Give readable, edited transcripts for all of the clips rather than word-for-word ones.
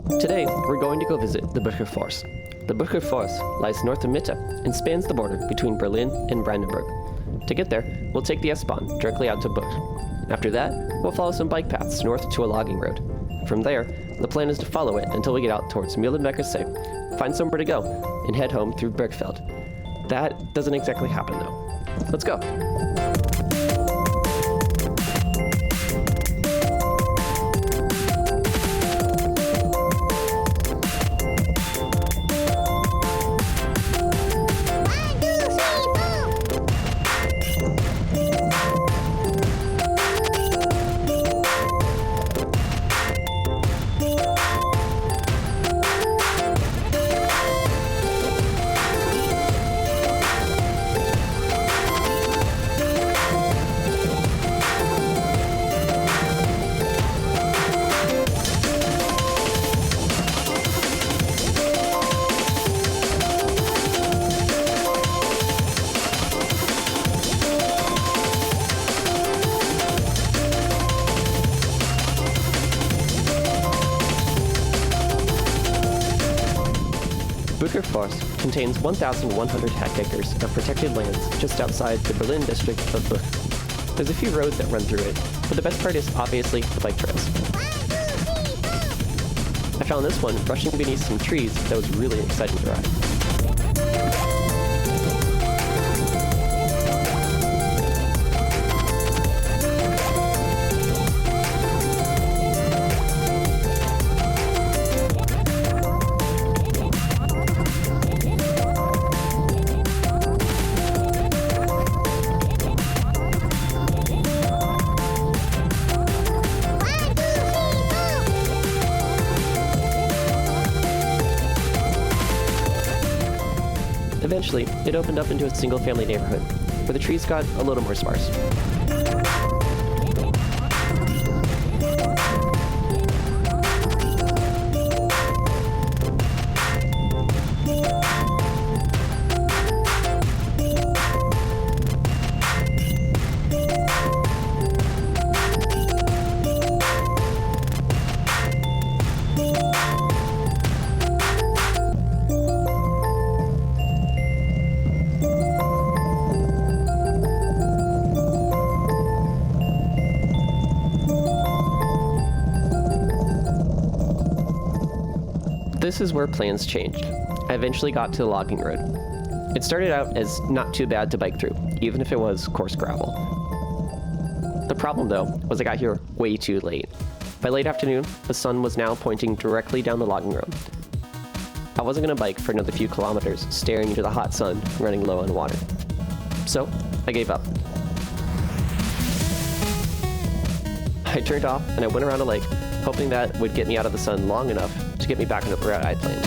Today, we're going to go visit the Bucher Forst. The Bucher Forst lies north of Mitte and spans the border between Berlin and Brandenburg. To get there, we'll take the S-Bahn directly out to Buch. After that, we'll follow some bike paths north to a logging road. From there, the plan is to follow it until we get out towards Mühlenbecker See, find somewhere to go, and head home through Bergfeld. That doesn't exactly happen though. Let's go! Bucher Forst contains 1,100 hectacres of protected lands just outside the Berlin district of Buch. There's a few roads that run through it, but the best part is obviously the bike trails. I found this one brushing beneath some trees that was really exciting to ride. Eventually, it opened up into a single-family neighborhood, where the trees got a little more sparse. This is where plans changed. I eventually got to the logging road. It started out as not too bad to bike through, even if it was coarse gravel. The problem though, was I got here way too late. By late afternoon, the sun was now pointing directly down the logging road. I wasn't gonna bike for another few kilometers, staring into the hot sun, running low on water. So, I gave up. I turned off and I went around a lake, hoping that would get me out of the sun long enough to get me back on the route I'd planned.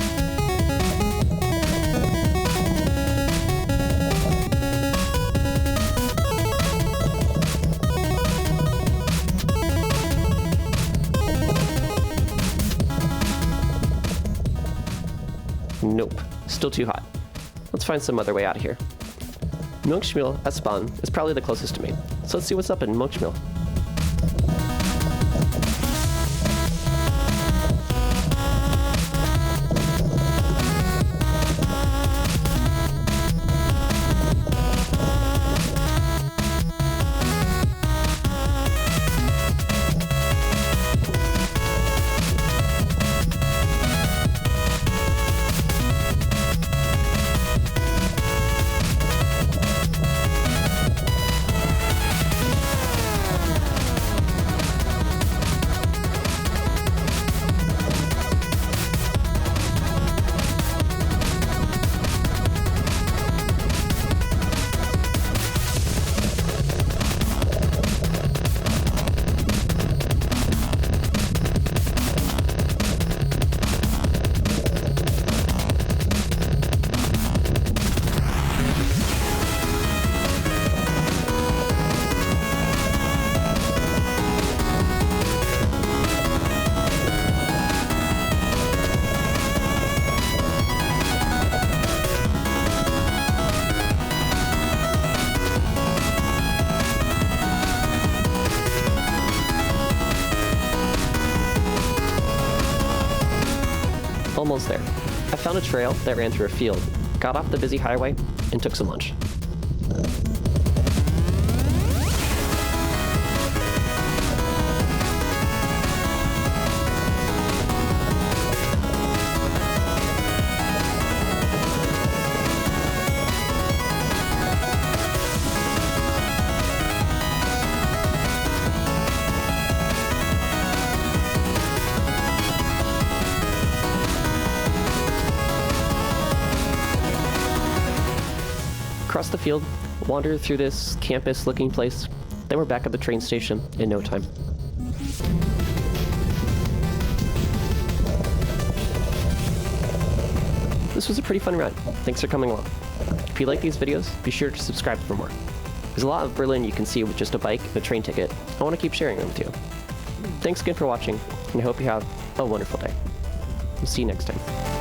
Nope, still too hot. Let's find some other way out of here. Milchschmiel S-Bahn is probably the closest to me, so let's see what's up in Milchschmiel. Almost there. I found a trail that ran through a field, got off the busy highway, and took some lunch. Across the field, wandered through this campus-looking place, then we're back at the train station in no time. This was a pretty fun ride. Thanks for coming along. If you like these videos, be sure to subscribe for more. There's a lot of Berlin you can see with just a bike and a train ticket. I want to keep sharing them with you. Thanks again for watching, and I hope you have a wonderful day. We'll see you next time.